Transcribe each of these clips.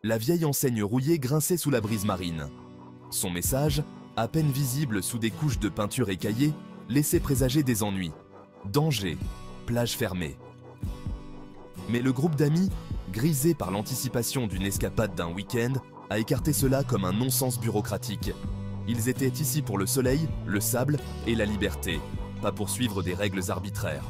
La vieille enseigne rouillée grinçait sous la brise marine. Son message, à peine visible sous des couches de peinture écaillée, laissait présager des ennuis. Danger, plage fermée. Mais le groupe d'amis, grisé par l'anticipation d'une escapade d'un week-end, a écarté cela comme un non-sens bureaucratique. Ils étaient ici pour le soleil, le sable et la liberté, pas pour suivre des règles arbitraires.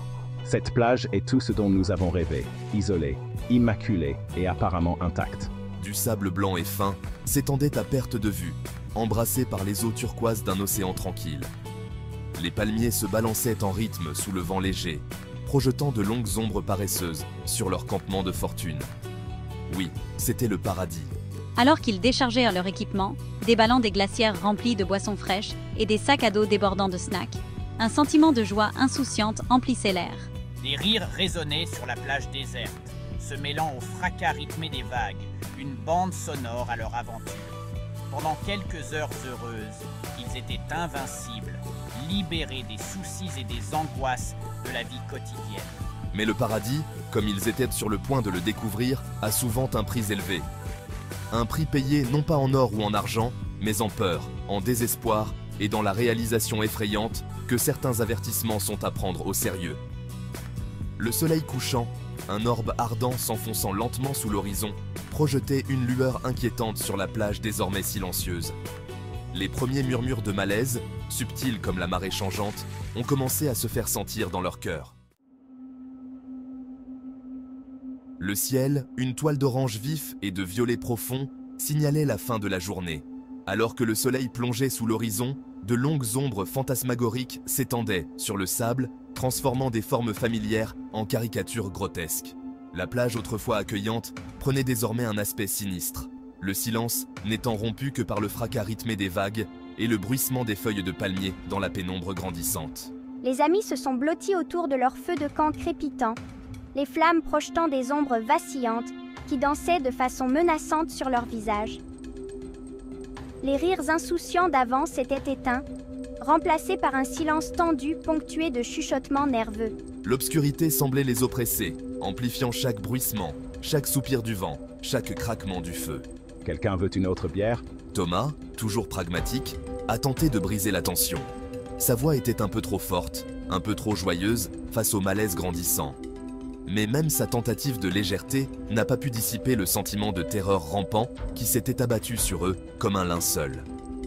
Cette plage est tout ce dont nous avons rêvé, isolée, immaculée et apparemment intacte. Du sable blanc et fin s'étendait à perte de vue, embrassé par les eaux turquoises d'un océan tranquille. Les palmiers se balançaient en rythme sous le vent léger, projetant de longues ombres paresseuses sur leur campement de fortune. Oui, c'était le paradis. Alors qu'ils déchargèrent leur équipement, déballant des glacières remplies de boissons fraîches et des sacs à dos débordant de snacks, un sentiment de joie insouciante emplissait l'air. Des rires résonnaient sur la plage déserte, se mêlant au fracas rythmé des vagues, une bande sonore à leur aventure. Pendant quelques heures heureuses, ils étaient invincibles, libérés des soucis et des angoisses de la vie quotidienne. Mais le paradis, comme ils étaient sur le point de le découvrir, a souvent un prix élevé. Un prix payé non pas en or ou en argent, mais en peur, en désespoir et dans la réalisation effrayante que certains avertissements sont à prendre au sérieux. Le soleil couchant, un orbe ardent s'enfonçant lentement sous l'horizon, projetait une lueur inquiétante sur la plage désormais silencieuse. Les premiers murmures de malaise, subtils comme la marée changeante, ont commencé à se faire sentir dans leur cœur. Le ciel, une toile d'orange vif et de violet profond, signalait la fin de la journée. Alors que le soleil plongeait sous l'horizon, de longues ombres fantasmagoriques s'étendaient sur le sable, transformant des formes familières en caricatures grotesques. La plage autrefois accueillante prenait désormais un aspect sinistre, le silence n'étant rompu que par le fracas rythmé des vagues et le bruissement des feuilles de palmier dans la pénombre grandissante. Les amis se sont blottis autour de leur feu de camp crépitant, les flammes projetant des ombres vacillantes qui dansaient de façon menaçante sur leurs visages. Les rires insouciants d'avant s'étaient éteints, remplacés par un silence tendu ponctué de chuchotements nerveux. L'obscurité semblait les oppresser, amplifiant chaque bruissement, chaque soupir du vent, chaque craquement du feu. Quelqu'un veut une autre bière? Thomas, toujours pragmatique, a tenté de briser la tension. Sa voix était un peu trop forte, un peu trop joyeuse face au malaise grandissant. Mais même sa tentative de légèreté n'a pas pu dissiper le sentiment de terreur rampant qui s'était abattu sur eux comme un linceul.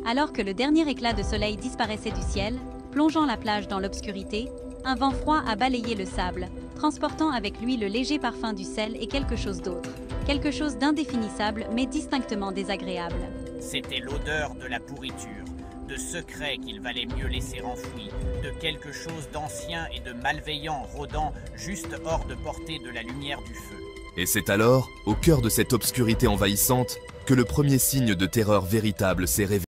Alors que le dernier éclat de soleil disparaissait du ciel, plongeant la plage dans l'obscurité, un vent froid a balayé le sable, transportant avec lui le léger parfum du sel et quelque chose d'autre. Quelque chose d'indéfinissable mais distinctement désagréable. C'était l'odeur de la pourriture, de secrets qu'il valait mieux laisser enfouis, de quelque chose d'ancien et de malveillant rôdant juste hors de portée de la lumière du feu. Et c'est alors, au cœur de cette obscurité envahissante, que le premier signe de terreur véritable s'est révélé.